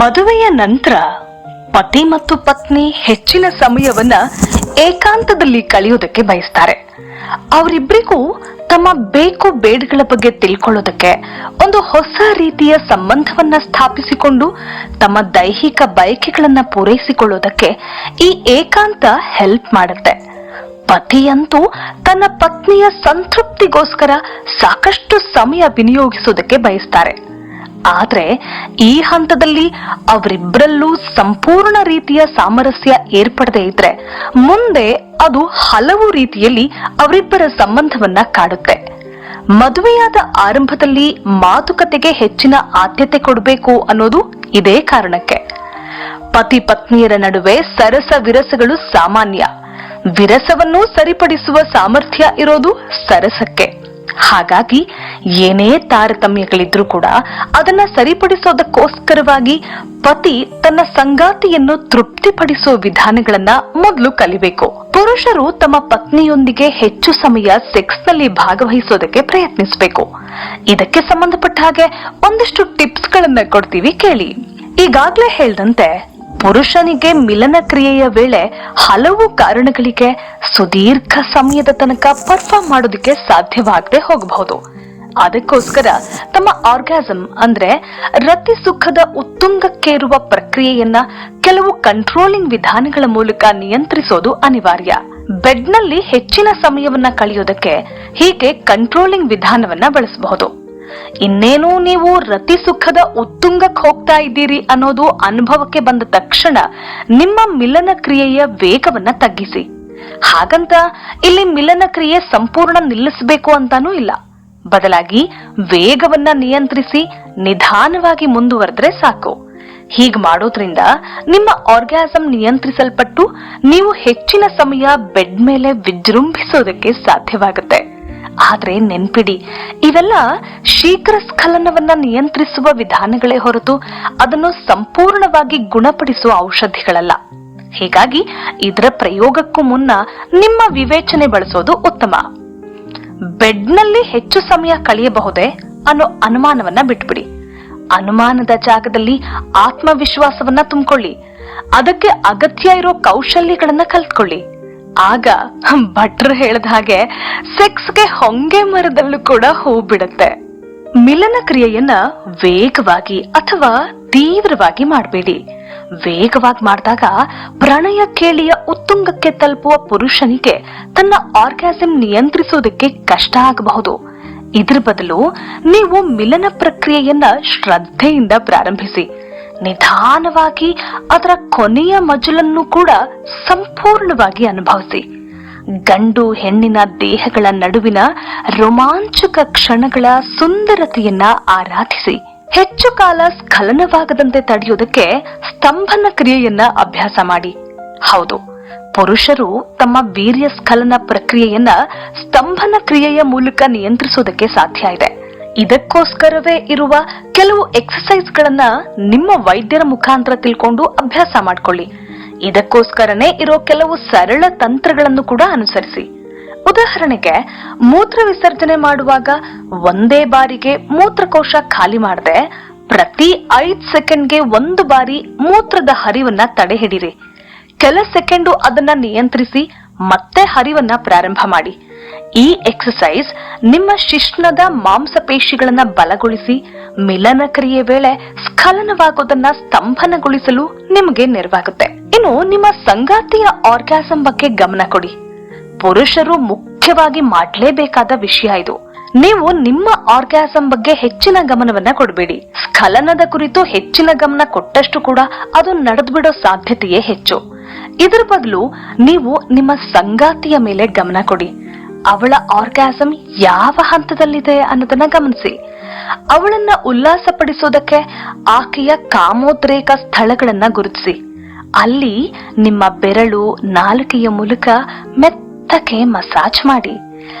ಮದುವೆಯ ನಂತರ ಪತಿ ಮತ್ತು ಪತ್ನಿ ಹೆಚ್ಚಿನ ಸಮಯವನ್ನ ಏಕಾಂತದಲ್ಲಿ ಕಳೆಯೋದಕ್ಕೆ ಬಯಸ್ತಾರೆ. ಅವರಿಬ್ಬರಿಗೂ ತಮ್ಮ ಬೇಕು ಬೇಡಗಳ ಬಗ್ಗೆ ತಿಳ್ಕೊಳ್ಳೋದಕ್ಕೆ, ಒಂದು ಹೊಸ ರೀತಿಯ ಸಂಬಂಧವನ್ನ ಸ್ಥಾಪಿಸಿಕೊಂಡು ತಮ್ಮ ದೈಹಿಕ ಬಯಕೆಗಳನ್ನ ಪೂರೈಸಿಕೊಳ್ಳೋದಕ್ಕೆ ಈ ಏಕಾಂತ ಹೆಲ್ಪ್ ಮಾಡುತ್ತೆ. ಪತಿಯಂತೂ ತನ್ನ ಪತ್ನಿಯ ಸಂತೃಪ್ತಿಗೋಸ್ಕರ ಸಾಕಷ್ಟು ಸಮಯ ವಿನಿಯೋಗಿಸೋದಕ್ಕೆ ಬಯಸ್ತಾರೆ. ಆದ್ರೆ ಈ ಹಂತದಲ್ಲಿ ಅವರಿಬ್ಬರಲ್ಲೂ ಸಂಪೂರ್ಣ ರೀತಿಯ ಸಾಮರಸ್ಯ ಏರ್ಪಡದೇ ಇದ್ರೆ ಮುಂದೆ ಅದು ಹಲವು ರೀತಿಯಲ್ಲಿ ಅವರಿಬ್ಬರ ಸಂಬಂಧವನ್ನ ಕಾಡುತ್ತೆ. ಮದುವೆಯಾದ ಆರಂಭದಲ್ಲಿ ಮಾತುಕತೆಗೆ ಹೆಚ್ಚಿನ ಆದ್ಯತೆ ಕೊಡಬೇಕು ಅನ್ನೋದು ಇದೇ ಕಾರಣಕ್ಕೆ. ಪತಿ ಪತ್ನಿಯರ ನಡುವೆ ಸರಸ ವಿರಸಗಳು ಸಾಮಾನ್ಯ. ವಿರಸವನ್ನು ಸರಿಪಡಿಸುವ ಸಾಮರ್ಥ್ಯ ಇರೋದು ಸರಸಕ್ಕೆ. ಹಾಗಾಗಿ ಏನೇ ತಾರತಮ್ಯಗಳಿದ್ರೂ ಕೂಡ ಅದನ್ನ ಸರಿಪಡಿಸೋದಕ್ಕೋಸ್ಕರವಾಗಿ ಪತಿ ತನ್ನ ಸಂಗಾತಿಯನ್ನು ತೃಪ್ತಿಪಡಿಸುವ ವಿಧಾನಗಳನ್ನ ಮೊದಲು ಕಲಿಬೇಕು. ಪುರುಷರು ತಮ್ಮ ಪತ್ನಿಯೊಂದಿಗೆ ಹೆಚ್ಚು ಸಮಯ ಸೆಕ್ಸ್ ನಲ್ಲಿ ಭಾಗವಹಿಸೋದಕ್ಕೆ ಪ್ರಯತ್ನಿಸಬೇಕು. ಇದಕ್ಕೆ ಸಂಬಂಧಪಟ್ಟ ಹಾಗೆ ಒಂದಿಷ್ಟು ಟಿಪ್ಸ್ ಗಳನ್ನ ಕೊಡ್ತೀವಿ, ಕೇಳಿ. ಈಗಾಗ್ಲೇ ಹೇಳ್ದಂತೆ ಪುರುಷನಿಗೆ ಮಿಲನ ಕ್ರಿಯೆಯ ವೇಳೆ ಹಲವು ಕಾರಣಗಳಿಗೆ ಸುದೀರ್ಘ ಸಮಯದ ತನಕ ಪರ್ಫಾರ್ಮ್ ಮಾಡೋದಕ್ಕೆ ಸಾಧ್ಯವಾಗದೆ ಹೋಗಬಹುದು. ಅದಕ್ಕೋಸ್ಕರ ತಮ್ಮ ಆರ್ಗಾಸಮ್ ಅಂದ್ರೆ ರತಿ ಸುಖದ ಉತ್ತುಂಗಕ್ಕೇರುವ ಪ್ರಕ್ರಿಯೆಯನ್ನ ಕೆಲವು ಕಂಟ್ರೋಲಿಂಗ್ ವಿಧಾನಗಳ ಮೂಲಕ ನಿಯಂತ್ರಿಸೋದು ಅನಿವಾರ್ಯ. ಬೆಡ್ನಲ್ಲಿ ಹೆಚ್ಚಿನ ಸಮಯವನ್ನ ಕಳೆಯೋದಕ್ಕೆ ಹೀಗೆ ಕಂಟ್ರೋಲಿಂಗ್ ವಿಧಾನವನ್ನ ಬಳಸಬಹುದು. ಇನ್ನೇನು ನೀವು ರತಿ ಸುಖದ ಉತ್ತುಂಗಕ್ಕೆ ಹೋಗ್ತಾ ಇದ್ದೀರಿ ಅನ್ನೋದು ಅನುಭವಕ್ಕೆ ಬಂದ ತಕ್ಷಣ ನಿಮ್ಮ ಮಿಲನ ಕ್ರಿಯೆಯ ವೇಗವನ್ನ ತಗ್ಗಿಸಿ. ಹಾಗಂತ ಇಲ್ಲಿ ಮಿಲನ ಕ್ರಿಯೆ ಸಂಪೂರ್ಣ ನಿಲ್ಲಿಸಬೇಕು ಅಂತಾನೂ ಇಲ್ಲ. ಬದಲಾಗಿ ವೇಗವನ್ನ ನಿಯಂತ್ರಿಸಿ ನಿಧಾನವಾಗಿ ಮುಂದುವರೆದ್ರೆ ಸಾಕು. ಹೀಗೆ ಮಾಡೋದ್ರಿಂದ ನಿಮ್ಮ ಆರ್ಗಾಸಮ್ ನಿಯಂತ್ರಿಸಲ್ಪಟ್ಟು ನೀವು ಹೆಚ್ಚಿನ ಸಮಯ ಬೆಡ್ ಮೇಲೆ ವಿಜೃಂಭಿಸೋದಕ್ಕೆ ಸಾಧ್ಯವಾಗುತ್ತೆ. ಆದ್ರೆ ನೆನ್ಪಿಡಿ, ಇವೆಲ್ಲ ಶೀಘ್ರ ಸ್ಖಲನವನ್ನ ನಿಯಂತ್ರಿಸುವ ವಿಧಾನಗಳೇ ಹೊರತು ಅದನ್ನು ಸಂಪೂರ್ಣವಾಗಿ ಗುಣಪಡಿಸುವ ಔಷಧಿಗಳಲ್ಲ. ಹೀಗಾಗಿ ಇದರ ಪ್ರಯೋಗಕ್ಕೂ ಮುನ್ನ ನಿಮ್ಮ ವಿವೇಚನೆ ಬಳಸೋದು ಉತ್ತಮ. ಬೆಡ್ನಲ್ಲಿ ಹೆಚ್ಚು ಸಮಯ ಕಳೆಯಬಹುದೇ ಅನ್ನೋ ಅನುಮಾನವನ್ನ ಬಿಟ್ಬಿಡಿ. ಅನುಮಾನದ ಜಾಗದಲ್ಲಿ ಆತ್ಮವಿಶ್ವಾಸವನ್ನ ತುಂಬಿಕೊಳ್ಳಿ. ಅದಕ್ಕೆ ಅಗತ್ಯ ಇರೋ ಕೌಶಲ್ಯಗಳನ್ನ ಕಲ್ತ್ಕೊಳ್ಳಿ. ಆಗ ಭಟ್ರು ಹೇಳಿದ ಹಾಗೆ ಸೆಕ್ಸ್ಗೆ ಹೊಂಗೆ ಮರದಲ್ಲೂ ಕೂಡ ಹೂ ಬಿಡುತ್ತೆ. ಮಿಲನ ಕ್ರಿಯೆಯನ್ನ ವೇಗವಾಗಿ ಅಥವಾ ತೀವ್ರವಾಗಿ ಮಾಡಬೇಡಿ. ವೇಗವಾಗಿ ಮಾಡಿದಾಗ ಪ್ರಣಯ ಕೇಳಿಯ ಉತ್ತುಂಗಕ್ಕೆ ತಲುಪುವ ಪುರುಷನಿಗೆ ತನ್ನ ಆರ್ಗಾಸಮ್ ನಿಯಂತ್ರಿಸೋದಕ್ಕೆ ಕಷ್ಟ ಆಗಬಹುದು. ಇದ್ರ ಬದಲು ನೀವು ಮಿಲನ ಪ್ರಕ್ರಿಯೆಯನ್ನ ಶ್ರದ್ಧೆಯಿಂದ ಪ್ರಾರಂಭಿಸಿ. ನಿಧಾನವಾಗಿ ಅದರ ಕೊನೆಯ ಮಜಲನ್ನು ಕೂಡ ಸಂಪೂರ್ಣವಾಗಿ ಅನುಭವಿಸಿ. ಗಂಡು ಹೆಣ್ಣಿನ ದೇಹಗಳ ನಡುವಿನ ರೋಮಾಂಚಕ ಕ್ಷಣಗಳ ಸುಂದರತೆಯನ್ನ ಆರಾಧಿಸಿ. ಹೆಚ್ಚು ಕಾಲ ಸ್ಖಲನವಾಗದಂತೆ ತಡೆಯೋದಕ್ಕೆ ಸ್ತಂಭನ ಕ್ರಿಯೆಯನ್ನ ಅಭ್ಯಾಸ ಮಾಡಿ. ಹೌದು, ಪುರುಷರು ತಮ್ಮ ವೀರ್ಯ ಸ್ಖಲನ ಪ್ರಕ್ರಿಯೆಯನ್ನ ಸ್ತಂಭನ ಕ್ರಿಯೆಯ ಮೂಲಕ ನಿಯಂತ್ರಿಸೋದಕ್ಕೆ ಸಾಧ್ಯ ಇದೆ. ಇದಕ್ಕೋಸ್ಕರವೇ ಇರುವ ಕೆಲವು ಎಕ್ಸರ್ಸೈಸ್ಗಳನ್ನ ನಿಮ್ಮ ವೈದ್ಯರ ಮುಖಾಂತರ ತಿಳ್ಕೊಂಡು ಅಭ್ಯಾಸ ಮಾಡ್ಕೊಳ್ಳಿ. ಇದಕ್ಕೋಸ್ಕರನೇ ಇರೋ ಕೆಲವು ಸರಳ ತಂತ್ರಗಳನ್ನು ಕೂಡ ಅನುಸರಿಸಿ. ಉದಾಹರಣೆಗೆ, ಮೂತ್ರ ವಿಸರ್ಜನೆ ಮಾಡುವಾಗ ಒಂದೇ ಬಾರಿಗೆ ಮೂತ್ರಕೋಶ ಖಾಲಿ ಮಾಡದೆ ಪ್ರತಿ 5 ಸೆಕೆಂಡ್ಗೆ 1 ಬಾರಿ ಮೂತ್ರದ ಹರಿವನ್ನ ತಡೆ ಹಿಡಿರಿ. ಕೆಲ ಸೆಕೆಂಡು ಅದನ್ನ ನಿಯಂತ್ರಿಸಿ ಮತ್ತೆ ಹರಿವನ್ನ ಪ್ರಾರಂಭ ಮಾಡಿ. ಈ ಎಕ್ಸರ್ಸೈಸ್ ನಿಮ್ಮ ಶಿಶ್ನದ ಮಾಂಸಪೇಶಿಗಳನ್ನ ಬಲಗೊಳಿಸಿ ಮಿಲನ ಕ್ರಿಯೆ ವೇಳೆ ಸ್ಖಲನವಾಗೋದನ್ನ ಸ್ತಂಭನಗೊಳಿಸಲು ನಿಮಗೆ ನೆರವಾಗುತ್ತೆ. ಇನ್ನು ನಿಮ್ಮ ಸಂಗಾತಿಯ ಆರ್ಗಾಸಮ್ ಬಗ್ಗೆ ಗಮನ ಕೊಡಿ. ಪುರುಷರು ಮುಖ್ಯವಾಗಿ ಮಾಡಲೇಬೇಕಾದ ವಿಷಯ ಇದು. ನೀವು ನಿಮ್ಮ ಆರ್ಗಾಸಮ್ ಬಗ್ಗೆ ಹೆಚ್ಚಿನ ಗಮನವನ್ನ ಕೊಡಬೇಡಿ. ಸ್ಖಲನದ ಕುರಿತು ಹೆಚ್ಚಿನ ಗಮನ ಕೊಟ್ಟಷ್ಟು ಕೂಡ ಅದು ನಡೆದ್ಬಿಡೋ ಸಾಧ್ಯತೆಯೇ ಹೆಚ್ಚು. ಇದರ ಬದಲು ನೀವು ನಿಮ್ಮ ಸಂಗಾತಿಯ ಮೇಲೆ ಗಮನ ಕೊಡಿ. ಅವಳ ಆರ್ಗಾಸಮ್ ಯಾವ ಹಂತದಲ್ಲಿದೆ ಅನ್ನೋದನ್ನ ಗಮನಿಸಿ. ಅವಳನ್ನ ಉಲ್ಲಾಸಪಡಿಸೋದಕ್ಕೆ ಆಕೆಯ ಕಾಮೋದ್ರೇಕ ಸ್ಥಳಗಳನ್ನ ಗುರುತಿಸಿ. ಅಲ್ಲಿ ನಿಮ್ಮ ಬೆರಳು ನಾಲಿಗೆಯ ಮೂಲಕ ಮೆತ್ತಗೆ ಮಸಾಜ್ ಮಾಡಿ.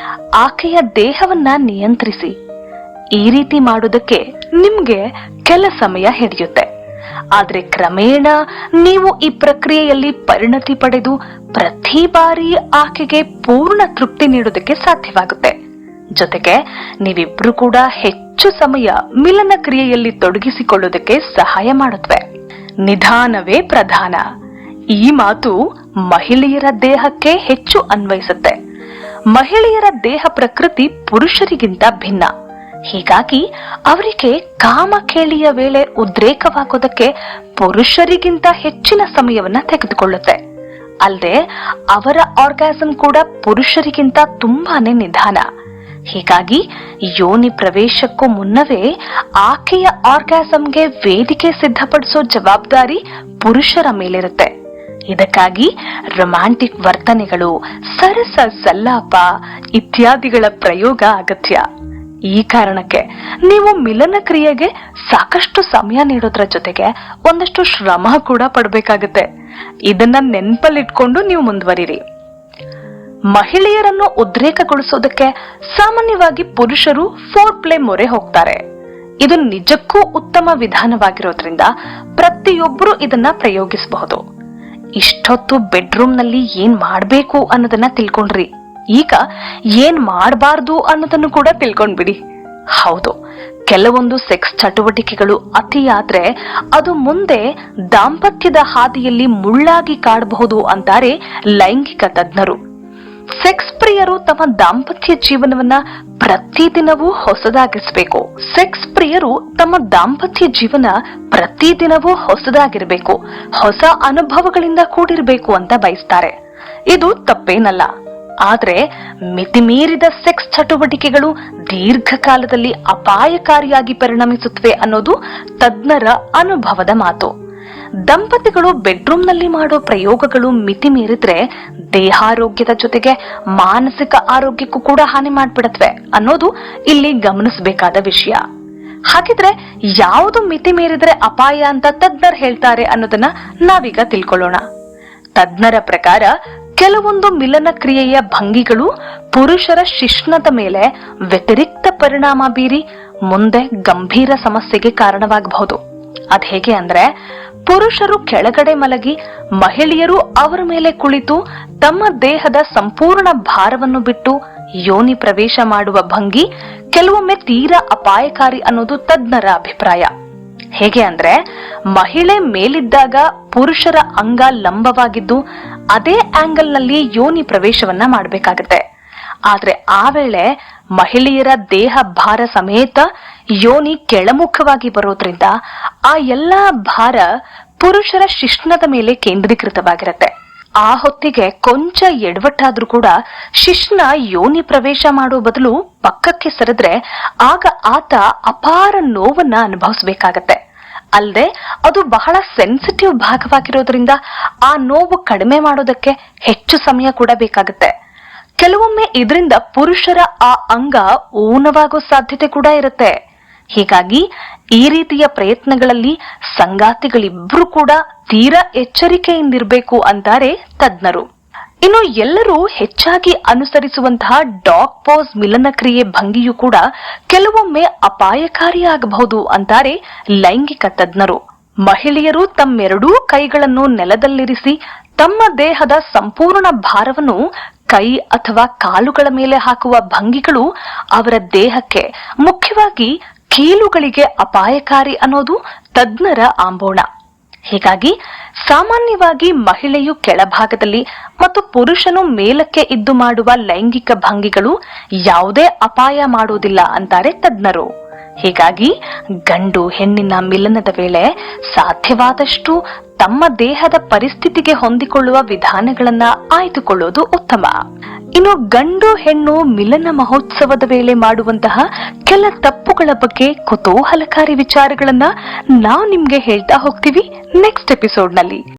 ಆಕೆಯ ದೇಹವನ್ನ ನಿಯಂತ್ರಿಸಿ. ಈ ರೀತಿ ಮಾಡೋದಕ್ಕೆ ನಿಮ್ಗೆ ಕೆಲ ಸಮಯ ಹಿಡಿಯುತ್ತೆ. ಆದ್ರೆ ಕ್ರಮೇಣ ನೀವು ಈ ಪ್ರಕ್ರಿಯೆಯಲ್ಲಿ ಪರಿಣತಿ ಪಡೆದು ಪ್ರತಿ ಬಾರಿ ಆಕೆಗೆ ಪೂರ್ಣ ತೃಪ್ತಿ ನೀಡೋದಕ್ಕೆ ಸಾಧ್ಯವಾಗುತ್ತೆ. ಜೊತೆಗೆ ನೀವಿಬ್ರು ಕೂಡ ಹೆಚ್ಚು ಸಮಯ ಮಿಲನ ಕ್ರಿಯೆಯಲ್ಲಿ ತೊಡಗಿಸಿಕೊಳ್ಳೋದಕ್ಕೆ ಸಹಾಯ ಮಾಡುತ್ತವೆ. ನಿಧಾನವೇ ಪ್ರಧಾನ. ಈ ಮಾತು ಮಹಿಳೆಯರ ದೇಹಕ್ಕೆ ಹೆಚ್ಚು ಅನ್ವಯಿಸುತ್ತೆ. ಮಹಿಳೆಯರ ದೇಹ ಪ್ರಕೃತಿ ಪುರುಷರಿಗಿಂತ ಭಿನ್ನ. ಹೀಗಾಗಿ ಅವರಿಗೆ ಕಾಮಕೇಳಿಯ ವೇಳೆ ಉದ್ರೇಕವಾಗೋದಕ್ಕೆ ಪುರುಷರಿಗಿಂತ ಹೆಚ್ಚಿನ ಸಮಯವನ್ನ ತೆಗೆದುಕೊಳ್ಳುತ್ತೆ. ಅಲ್ಲದೆ ಅವರ ಆರ್ಗಾಸಮ್ ಕೂಡ ಪುರುಷರಿಗಿಂತ ತುಂಬಾನೇ ನಿಧಾನ. ಹೀಗಾಗಿ ಯೋನಿ ಪ್ರವೇಶಕ್ಕೂ ಮುನ್ನವೇ ಆಕೆಯ ಆರ್ಗಾಸಮ್ಗೆ ವೇದಿಕೆ ಸಿದ್ಧಪಡಿಸೋ ಜವಾಬ್ದಾರಿ ಪುರುಷರ ಮೇಲಿರುತ್ತೆ. ಇದಕ್ಕಾಗಿ ರೊಮ್ಯಾಂಟಿಕ್ ವರ್ತನೆಗಳು, ಸರಸ ಸಲ್ಲಾಪ ಇತ್ಯಾದಿಗಳ ಪ್ರಯೋಗ ಅಗತ್ಯ. ಈ ಕಾರಣಕ್ಕೆ ನೀವು ಮಿಲನ ಕ್ರಿಯೆಗೆ ಸಾಕಷ್ಟು ಸಮಯ ನೀಡೋದ್ರ ಜೊತೆಗೆ ಒಂದಷ್ಟು ಶ್ರಮ ಕೂಡ ಪಡಬೇಕಾಗತ್ತೆ. ಇದನ್ನ ನೆನಪಲ್ಲಿಟ್ಕೊಂಡು ನೀವು ಮುಂದುವರಿರಿ. ಮಹಿಳೆಯರನ್ನು ಉದ್ರೇಕಗೊಳಿಸೋದಕ್ಕೆ ಸಾಮಾನ್ಯವಾಗಿ ಪುರುಷರು ಫೋರ್ ಪ್ಲೇ ಮೊರೆ ಹೋಗ್ತಾರೆ. ಇದು ನಿಜಕ್ಕೂ ಉತ್ತಮ ವಿಧಾನವಾಗಿರೋದ್ರಿಂದ ಪ್ರತಿಯೊಬ್ಬರು ಇದನ್ನ ಪ್ರಯೋಗಿಸಬಹುದು. ಇಷ್ಟೊತ್ತು ಬೆಡ್ರೂಮ್ ನಲ್ಲಿ ಏನ್ ಮಾಡ್ಬೇಕು ಅನ್ನೋದನ್ನ ತಿಳ್ಕೊಂಡ್ರಿ. ಈಗ ಏನ್ ಮಾಡಬಾರ್ದು ಅನ್ನೋದನ್ನು ಕೂಡ ತಿಳ್ಕೊಂಡ್ಬಿಡಿ. ಹೌದು, ಕೆಲವೊಂದು ಸೆಕ್ಸ್ ಚಟುವಟಿಕೆಗಳು ಅತಿಯಾದ್ರೆ ಅದು ಮುಂದೆ ದಾಂಪತ್ಯದ ಹಾದಿಯಲ್ಲಿ ಮುಳ್ಳಾಗಿ ಕಾಡಬಹುದು ಅಂತಾರೆ ಲೈಂಗಿಕ ತಜ್ಞರು. ಸೆಕ್ಸ್ ಪ್ರಿಯರು ತಮ್ಮ ದಾಂಪತ್ಯ ಜೀವನವನ್ನ ಪ್ರತಿದಿನವೂ ಹೊಸದಾಗಿಸಬೇಕು. ಸೆಕ್ಸ್ ಪ್ರಿಯರು ತಮ್ಮ ದಾಂಪತ್ಯ ಜೀವನ ಪ್ರತಿದಿನವೂ ಹೊಸದಾಗಿರ್ಬೇಕು, ಹೊಸ ಅನುಭವಗಳಿಂದ ಕೂಡಿರ್ಬೇಕು ಅಂತ ಬಯಸ್ತಾರೆ. ಇದು ತಪ್ಪೇನಲ್ಲ. ಆದ್ರೆ ಮಿತಿಮೀರಿದ ಸೆಕ್ಸ್ ಚಟುವಟಿಕೆಗಳು ದೀರ್ಘಕಾಲದಲ್ಲಿ ಅಪಾಯಕಾರಿಯಾಗಿ ಪರಿಣಮಿಸುತ್ತವೆ ಅನ್ನೋದು ತಜ್ಞರ ಅನುಭವದ ಮಾತು. ದಂಪತಿಗಳು ಬೆಡ್ರೂಮ್ ನಲ್ಲಿ ಮಾಡೋ ಪ್ರಯೋಗಗಳು ಮಿತಿ ಮೀರಿದ್ರೆ ದೇಹಾರೋಗ್ಯದ ಜೊತೆಗೆ ಮಾನಸಿಕ ಆರೋಗ್ಯಕ್ಕೂ ಕೂಡ ಹಾನಿ ಮಾಡ್ಬಿಡತ್ವೆ ಅನ್ನೋದು ಇಲ್ಲಿ ಗಮನಿಸಬೇಕಾದ ವಿಷಯ. ಹಾಗಿದ್ರೆ ಯಾವುದು ಮಿತಿ ಮೀರಿದ್ರೆ ಅಪಾಯ ಅಂತ ತಜ್ಞರು ಹೇಳ್ತಾರೆ ಅನ್ನೋದನ್ನ ನಾವೀಗ ತಿಳ್ಕೊಳ್ಳೋಣ. ತಜ್ಞರ ಪ್ರಕಾರ ಕೆಲವೊಂದು ಮಿಲನ ಕ್ರಿಯೆಯ ಭಂಗಿಗಳು ಪುರುಷರ ಶಿಶ್ನದ ಮೇಲೆ ವ್ಯತಿರಿಕ್ತ ಪರಿಣಾಮ ಬೀರಿ ಮುಂದೆ ಗಂಭೀರ ಸಮಸ್ಯೆಗೆ ಕಾರಣವಾಗಬಹುದು. ಅದ್ ಹೇಗೆ ಅಂದ್ರೆ, ಪುರುಷರು ಕೆಳಗಡೆ ಮಲಗಿ ಮಹಿಳೆಯರು ಅವರ ಮೇಲೆ ಕುಳಿತು ತಮ್ಮ ದೇಹದ ಸಂಪೂರ್ಣ ಭಾರವನ್ನು ಬಿಟ್ಟು ಯೋನಿ ಪ್ರವೇಶ ಮಾಡುವ ಭಂಗಿ ಕೆಲವೊಮ್ಮೆ ತೀರಾ ಅಪಾಯಕಾರಿ ಅನ್ನೋದು ತಜ್ಞರ ಅಭಿಪ್ರಾಯ. ಹೇಗೆ ಅಂದ್ರೆ, ಮಹಿಳೆ ಮೇಲಿದ್ದಾಗ ಪುರುಷರ ಅಂಗ ಲಂಬವಾಗಿದ್ದು ಅದೇ ಆಂಗಲ್ ನಲ್ಲಿ ಯೋನಿ ಪ್ರವೇಶವನ್ನ ಮಾಡಬೇಕಾಗತ್ತೆ. ಆದ್ರೆ ಆ ವೇಳೆ ಮಹಿಳೆಯರ ದೇಹ ಭಾರ ಸಮೇತ ಯೋನಿ ಕೆಳಮುಖವಾಗಿ ಬರೋದ್ರಿಂದ ಆ ಎಲ್ಲಾ ಭಾರ ಪುರುಷರ ಶಿಶ್ನದ ಮೇಲೆ ಕೇಂದ್ರೀಕೃತವಾಗಿರತ್ತೆ. ಆ ಹೊತ್ತಿಗೆ ಕೊಂಚ ಎಡವಟ್ಟಾದ್ರೂ ಕೂಡ ಶಿಶ್ನ ಯೋನಿ ಪ್ರವೇಶ ಮಾಡೋ ಬದಲು ಪಕ್ಕಕ್ಕೆ ಸರಿದ್ರೆ ಆಗ ಆತ ಅಪಾರ ನೋವನ್ನ ಅನುಭವಿಸಬೇಕಾಗತ್ತೆ. ಅಲ್ಲದೆ ಅದು ಬಹಳ ಸೆನ್ಸಿಟಿವ್ ಭಾಗವಾಗಿರೋದ್ರಿಂದ ಆ ನೋವು ಕಡಿಮೆ ಮಾಡೋದಕ್ಕೆ ಹೆಚ್ಚು ಸಮಯ ಕೂಡ ಬೇಕಾಗುತ್ತೆ. ಕೆಲವೊಮ್ಮೆ ಇದರಿಂದ ಪುರುಷರ ಆ ಅಂಗ ಊನವಾಗೋ ಸಾಧ್ಯತೆ ಕೂಡ ಇರುತ್ತೆ. ಹೀಗಾಗಿ ಈ ರೀತಿಯ ಪ್ರಯತ್ನಗಳಲ್ಲಿ ಸಂಗಾತಿಗಳಿಬ್ರು ಕೂಡ ತೀರಾ ಎಚ್ಚರಿಕೆಯಿಂದಿರಬೇಕು ಅಂತಾರೆ ತಜ್ಞರು. ಇನ್ನು ಎಲ್ಲರೂ ಹೆಚ್ಚಾಗಿ ಅನುಸರಿಸುವಂತಹ ಡಾಗ್ ಪೋಸ್ ಮಿಲನ ಕ್ರಿಯೆ ಭಂಗಿಯು ಕೂಡ ಕೆಲವೊಮ್ಮೆ ಅಪಾಯಕಾರಿಯಾಗಬಹುದು ಅಂತಾರೆ ಲೈಂಗಿಕ ತಜ್ಞರು. ಮಹಿಳೆಯರು ತಮ್ಮೆರಡೂ ಕೈಗಳನ್ನು ನೆಲದಲ್ಲಿರಿಸಿ ತಮ್ಮ ದೇಹದ ಸಂಪೂರ್ಣ ಭಾರವನ್ನು ಕೈ ಅಥವಾ ಕಾಲುಗಳ ಮೇಲೆ ಹಾಕುವ ಭಂಗಿಗಳು ಅವರ ದೇಹಕ್ಕೆ, ಮುಖ್ಯವಾಗಿ ಕೀಲುಗಳಿಗೆ ಅಪಾಯಕಾರಿ ಅನ್ನೋದು ತಜ್ಞರ ಆಂಬೋಣ. ಹೀಗಾಗಿ ಸಾಮಾನ್ಯವಾಗಿ ಮಹಿಳೆಯು ಕೆಳಭಾಗದಲ್ಲಿ ಮತ್ತು ಪುರುಷನು ಮೇಲಕ್ಕೆ ಇದ್ದು ಮಾಡುವ ಲೈಂಗಿಕ ಭಂಗಿಗಳು ಯಾವುದೇ ಅಪಾಯ ಮಾಡುವುದಿಲ್ಲ ಅಂತಾರೆ ತಜ್ಞರು. ಹೀಗಾಗಿ ಗಂಡು ಹೆಣ್ಣಿನ ಮಿಲನದ ವೇಳೆ ಸಾಧ್ಯವಾದಷ್ಟು ತಮ್ಮ ದೇಹದ ಪರಿಸ್ಥಿತಿಗೆ ಹೊಂದಿಕೊಳ್ಳುವ ವಿಧಾನಗಳನ್ನ ಆಯ್ದುಕೊಳ್ಳೋದು ಉತ್ತಮ. ಇನ್ನು ಗಂಡು ಹೆಣ್ಣು ಮಿಲನ ಮಹೋತ್ಸವದ ವೇಳೆ ಮಾಡುವಂತಹ ಕೆಲ ತಪ್ಪುಗಳ ಬಗ್ಗೆ ಕುತೂಹಲಕಾರಿ ವಿಚಾರಗಳನ್ನ ನಾವು ನಿಮ್ಗೆ ಹೇಳ್ತಾ ಹೋಗ್ತೀವಿ ನೆಕ್ಸ್ಟ್ ಎಪಿಸೋಡ್ ನಲ್ಲಿ.